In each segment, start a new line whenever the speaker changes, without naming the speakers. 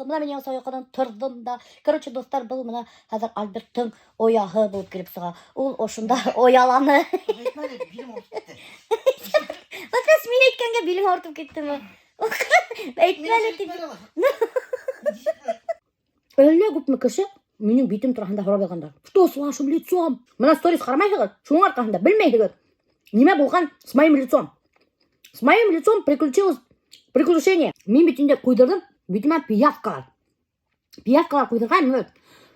Мына мен яңса ұйқыдан тұрдым да. Короче, достар, бұл мына қазір Альберттің ояғы болып келіп сыға. Ол ошында ояланы. Басқа мен айтканға белің ауыртып кетті ме? Әлі көпмі кіші? Менің бетім тұрақында құрап алғандар. Что с вашим лицом? Мына сторис қарамайсыңыз? Шуның арқасында білмейсіңіз. Неме болған с моим лицом? С моим лицом приключилось приключение. Мен бетімде қойдырдым. Бетіме пиявкалар. Пиявкалар қойдырған.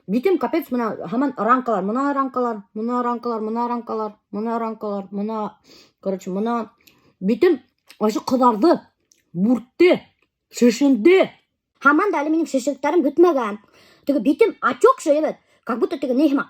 Бетім капец мына хаман ранкалар. Мына ранкалар, мына ранкалар, мына ранкалар, мына ранкалар, мына... Короче, мына... Бетім ашы қыдарды. Буртты. Шешінді. Хаман да әлі менің шешіліктерім бүтмеген. Тегі бетім отек же ебет. Как будто тегі нехма.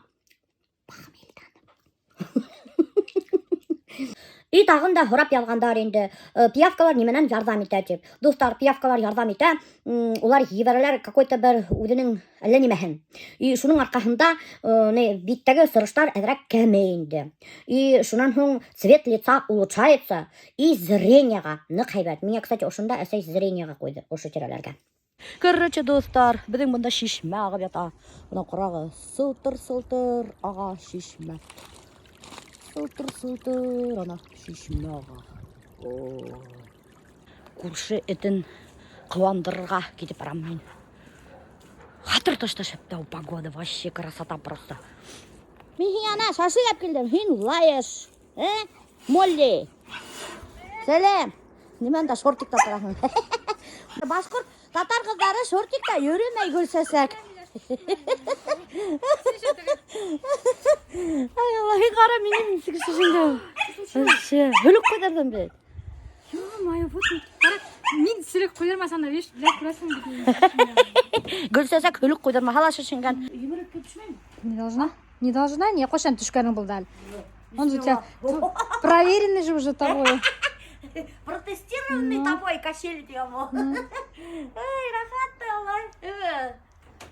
И тағын да хұрап ялғандар енді. Пиявкалар неменен ярдам етеді. Достар, пиявкалар ярдам ете. Олар еверлер какой-то бір өдінің әлі немәхін. И шуның арқасында беттегі сырыштар әдірек кәмейінді. И шунан соң цвет лица улучшается. И зрениеға нық хайбет. Меня, кстати, ошында әсәй зрениеға қойды. Ошы терелерге. Короче, достар, біздің бұнда шишме ағып ята. Бұна құрағы сылтыр-сылтыр аға шишме. Сылтыр-сылтыр ана шишме аға. Көрші етін қуандырға кетіп барамын. Хатыр ташташып дау погода, вообще красота просто. Мен ана шашы кәп келдім, хин лайыш. Молли. Сәлем. Немен да шортикта тұрасың. Башқұрт татар қыздары шортикта йөрмей көрсәсәк. Ай Аллах, қара менің сігісішінде. Бөлік қойдардан бет.
Ё-моё, вот мен сілік қойдармасам да веш, біләк көресің бетін.
Көрсәсәк бөлік қойдарма халашы шынған.
Еміріп кетішмейм? Не должна, не қошам түшкәрің бұл дәл. Он же тебя проверенный же уже тобой.
Протестированный тобой качели тему. Ай, рахатты Аллах.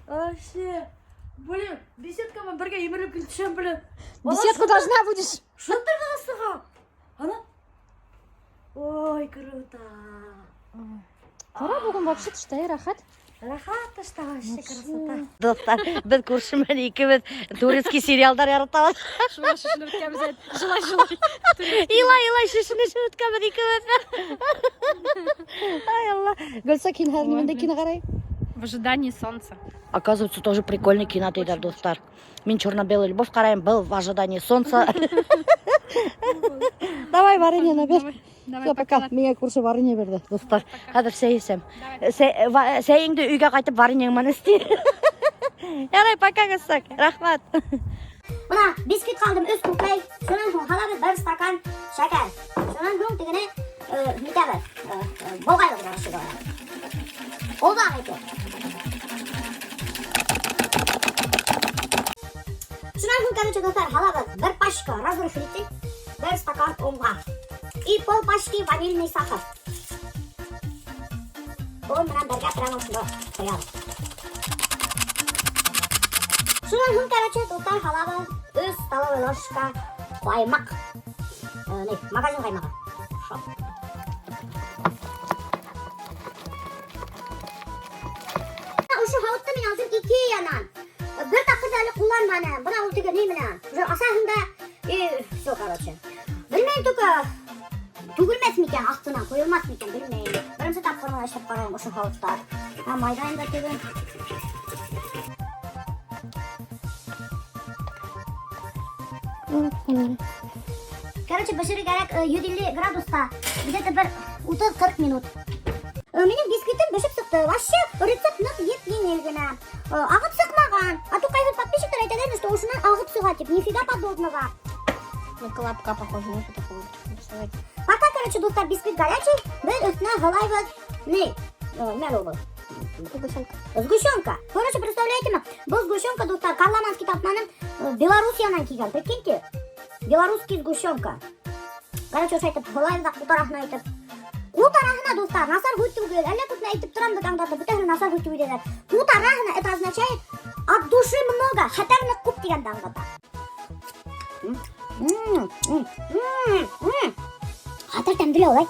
Вообще. Блин, беседкама бірге еміріп кетішем, блин.
Беседку должна будешь.
Шыттыр қағысыға. Ана? Ой, круто.
Қара бүгін вообще түшті, рахат.
Рахат тышта, вообще красота. Достар, біз көршімен екеуміз турецкий сериалдар яратамыз.
Шулай шешініп өткеміз әйт. Жылай.
Илай шешініп өткеміз екеуміз. Ай Алла. Гүлса кино немінде кино қарай?
В ожидании солнца.
Оказывается, тоже прикольный кино дейдер, достар. Мен черно-белый любовь қарайым, был в ожидании солнца. Давай варенье набер. Все, пока. Менге көрші варенье берді, достар. Қазір сәйесем. Сәйіңді үйге қайтып вареньеңмен істе. Ярай, пока қыстак. Рахмат. Мына, бисквит қалдым, өз көкей. Сонан соң халабы бір стакан шәкәр. Сонан соң дегені нетәбі, болғайлы жарышы да. Ол да ағайты. Сонан соң, короче, достар, халабы бір пачка разрыхлитель, бір стакан онға. И пол пачки ванильный сахар. Он нам бірге прямо сюда қояды. Сонан соң, короче, достар, халабы өз столовый ложка қаймақ. Магазин қаймағы. Ушу хауытты мен алжым Икеянан. Бір тақыз әлі құланманы. Бұна ол түгі немінен. Асасында, все, короче. Білмейін түкі. Түгілмес мекен, ақтынан қойылмас мекен, білмейін. Бірімсі тапқырмын ашып қарайым ұшы хауыттар. Майдайында түгін. Короче, бішірі керек 150 градуста. Где-то бір 30-40 минут. Менің бисквитім бішіп сұқты. Вообще, рецепт нық еп-еңелгіні. Ағып сұқмаған. Ату қайғы подписчиктер айтаден, что ушынан ағып сұға теп. Нифига подобного. Клапка похоже на что такое. Пока, короче, достар, бисквит горячий. Біз үстіне ғылайбыз. Не? Мәлі ол. Сгущенка. Короче, представляете ма? Бұл сгущенка, достар, Карламанский тапманым Белоруссиянан киген. Прикиньте? Белорусский сгущенка. Короче, осы айтып, ғылайбыз құтарахына айтып. Құтарахына, достар, насар ғүттігі. Әлі күтіне айтып тұрамды таңдарды. Бүтәхі насар ғүттігі дедер. Құтарахына, это означает от души много, хатарны көп деген таңдады. Хатар тәмділі олай.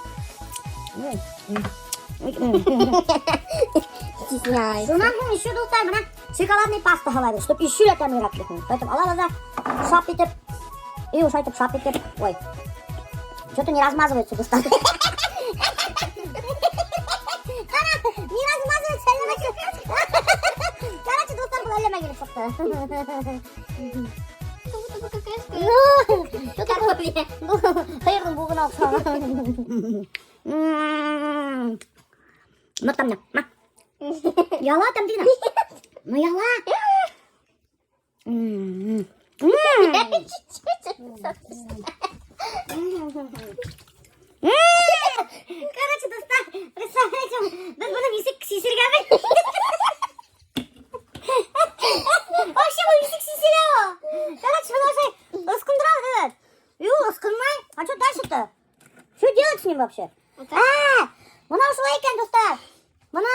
стесняется.
Шунан һуң еще достар, мына шоколадный паста һалабыз, чтоб еще лә тәмлерәк китсен. Поэтому алабыз да шап итеп, и уж айтып шап итеп. Ой. Что-то не размазывается, достар. Не размазывается, әлләмәсе. Короче, достар, бұл әлләмә келіп шықты. Что такое? Сыйырдың буғына ұқсаған. Мақтамна, ма. Яла там дейін. Ну яла. Короче, достар, представляете, біз бұны есек сесергәбі. Вообще бұл есек сесерәбі. Короче, бұны вообще ыскындырау, evet. Ю, ыскынмай. А что дальше-то? Что делать с ним вообще? Мына ушылай екен, достар. Мына.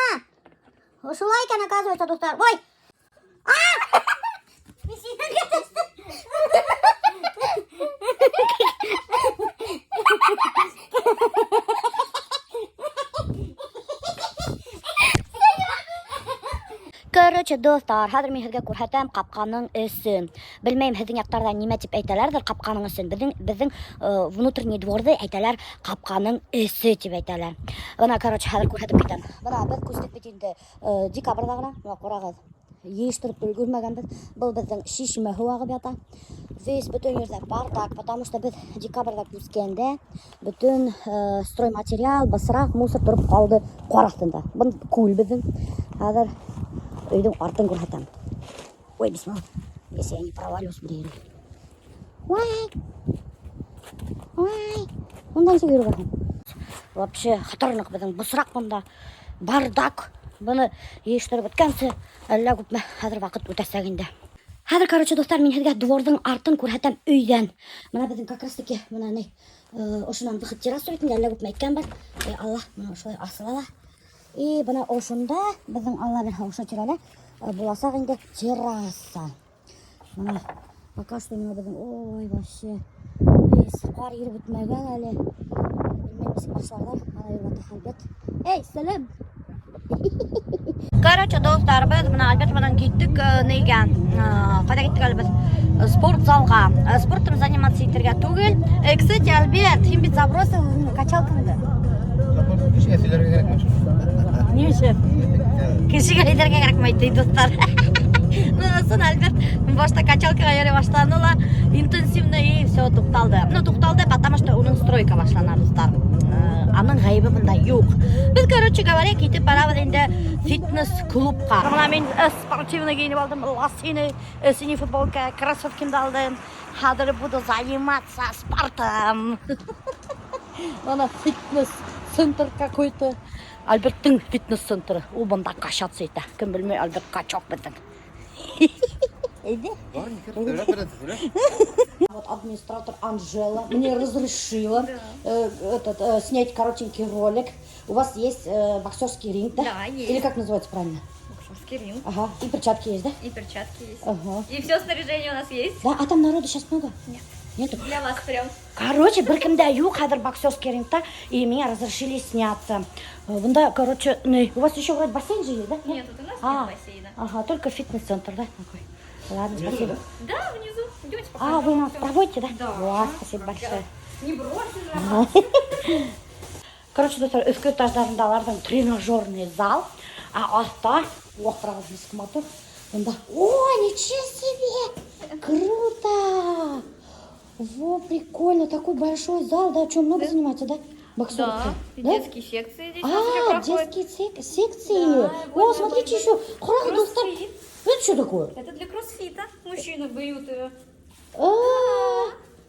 Ушылай екен, оказывается, достар. Ой. Короче, достар, хәзер мин һеҙгә күрһәтәм ҡапҡаның эсен. Белмәйем, һеҙҙең яҡтарҙа нимә тип әйтәләрҙер ҡапҡаның эсен. Беҙҙең внутренний дворҙы әйтәләр ҡапҡаның эсе тип әйтәләр. Бына, короче, хәзер күрһәтеп китәм. Бына беҙ күстек бит инде декабрҙа ғына. Бына ҡарағыҙ. Йыйыштырып өлгөрмәгәнбеҙ. Был беҙҙең шишмә һыу ағып ята. Весь бөтөн ерҙә бардак, потому что беҙ декабрҙа күскәндә бөтөн стройматериал, бысраҡ, мусор тороп ҡалды ҡар аҫтында. Был күл беҙҙең. Хәҙер өйдөң артын күрһәтәм. Ой, бисмилла. Если я не провалюсь в дверь. Ой. Ой. Ундан нисек йөрөгәнһең? Вообще, хатырныҡ беҙҙең бысраҡ бында. Бардак. Быны йыйыштырып бөткәнсе, әллә күпме хәҙер ваҡыт үтәсәк инде. Хәҙер, короче, достар, мин һеҙгә дворҙың артын күрһәтәм өйҙән. Бына беҙҙең как раз таки бына ни ошонан выход терраса бит инде, әллә күпме әйткәнбеҙ. Алла, бына ошолай асыла ла. И бына ошонда беҙҙең Алла бирһә ошо тирәлә буласаҡ инде терраса. Бына пока что мына беҙҙең ой вообще ҡар иреп бөтмәгән әле. Белмәйем нисек башларҙар. Ана йөрөп Альберт. Эй, сәләм. Короче, достар, беҙ бына Альберт менән киттек нигә? Ҡайҙа киттек әле беҙ? Спорт залға. Спортом заниматься итергә түгел. Кстати, Альберт, һин бит забросил качалкаңды.
Кешегә сөйләргә кәрәкмәй шул.
Нишләп? Кешегә әйтергә кәрәкмәй, ди достар. Сон Альберт башта качалкага йөрөй башланы ла, интенсивно и все тукталды. Тукталды, потому что уның стройка башлана, достар. Аның ғайыбы бында юҡ. Без, короче говоря, китеп барабыҙ инде фитнес-клубҡа. Бына мин спортивный кейенеп алдым, лосины, синий футболка, кроссовкимды алдым. Хәҙер буду заниматься спортом. Бына фитнес-центр какой-то. Альберттың фитнес-центры. Ул бында качаться итә. Кем белмәй, Альберт качок беҙҙең. Вот администратор Анжела мне разрешила снять коротенький ролик. У вас есть боксерский ринг, да?
Да, есть.
Или как называется правильно?
Боксерский ринг.
Ага. И перчатки есть, да?
И перчатки есть.
Ага.
И все снаряжение у нас есть.
Да, а там народу сейчас много?
Нет.
Нету?
Для вас прям.
Короче, бір кімде юк, хәзер боксерский рингта, и меня разрешили сняться. Бында, короче, у вас еще вроде бассейн же есть, да?
Нет, тут у нас
А.
нет бассейна.
Ага, только фитнес-центр, да? Такой. Ладно, спасибо.
Да, внизу. Идемте
А,
покажем.
вы нас проводите, да?
Да.
О, спасибо большое.
Не брошу.
Короче, достар, өскө этаждарындалардың тренажерный зал, а астта оқтырағыз ескі мотор. Онда, о, ничего себе! Круто! Во, прикольно, такой большой зал, да, что, много занимается, да? Боксерки?
Да, и детские секции здесь у нас уже
А,
проходят.
детские секции.
Да,
О,
вот
смотрите
это
еще, храм, достар.
Кроссфит.
Это что такое?
Это для кроссфита. Мужчины бьют ее.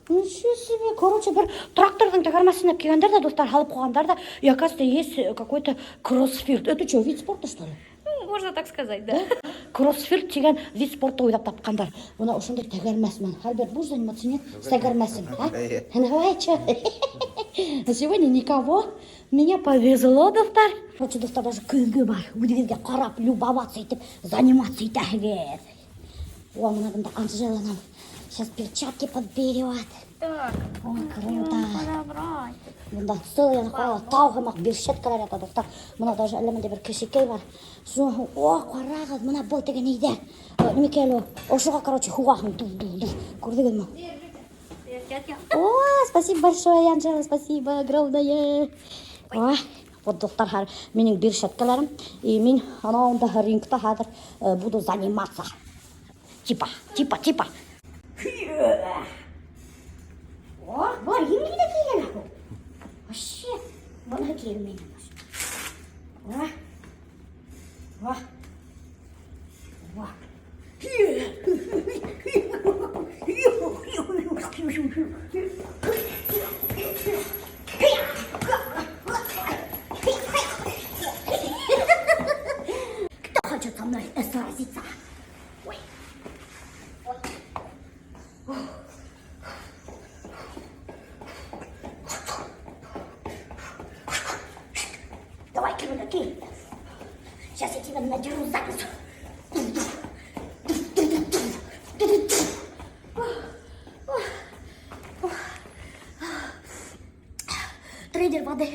Ничего себе. Короче, бір трактордың тәгәрмәсіне келгәндер да, достар, алып қойғандар да, и оказывается, есть какой-то кроссфит. Это что, вид спорта, что ли?
Ну, можно так сказать, да.
Кроссфит деген вид спорта ойлап тапқандар. Мына ошондай тәгәрмәсмен. Альберт, будешь заниматься, нет? С тәгәрмәсем, а? Давай, что? Сегодня никого. Меня повезло, достар. Короче, достар, даже көзгө бар. Үҙегеҙгә ҡарап, любоваться итеп, заниматься итәһегеҙ. О, мына бында Анжела нам сейчас перчатки подберет.
Так,
Ой, круто.
подобрать.
Мында сылыяны қойға тау қымақ бершеткалар ята достар. Мына даже әлемінде бір кішекей бар. О, қарағыз, мына бұл деген нейді. Немекелі, ошуға, короче, хуғақын ду-ду-ду. Көрдіңіз ма? О, спасибо большое, Анжела, спасибо огромное. Ой, вот достар, менің бершеткаларым. И мен анауында рингта хадыр буду заниматься. Типа. О, бар, емлі де келген ақыл. Вообще, бана келмейді. Кто хочет со мной сразиться? Ой. Давай, Кирилл, кинь. Сейчас я тебя надеру задницу. Трейдер воды.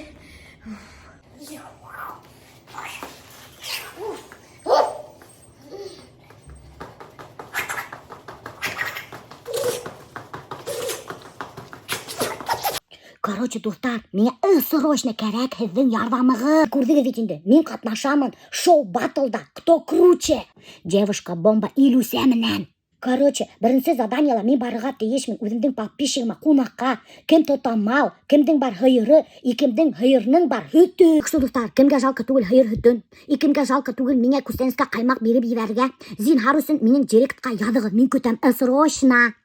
Короче, достар, меня срочно керек сіздің ярдамыңыз. Көрдіңіз бе енді, мен қатнашамын шоу-баттлда. Кто круче? Девушка-бомба Илюся менен. Короче, бірінші заданиялар мен барыға тиешмін өзімдің подписчигіме қонаққа. Кім тотамал, кімдің бар хыйыры, кімдің хыйырының бар хүті. Достар, кімге жалко түгіл хыйыр хүтін, кімге жалко түгіл мене күстеніске қаймақ беріп жіберге. Зинхар үшін менің директқа ядығы мен күтем срочно.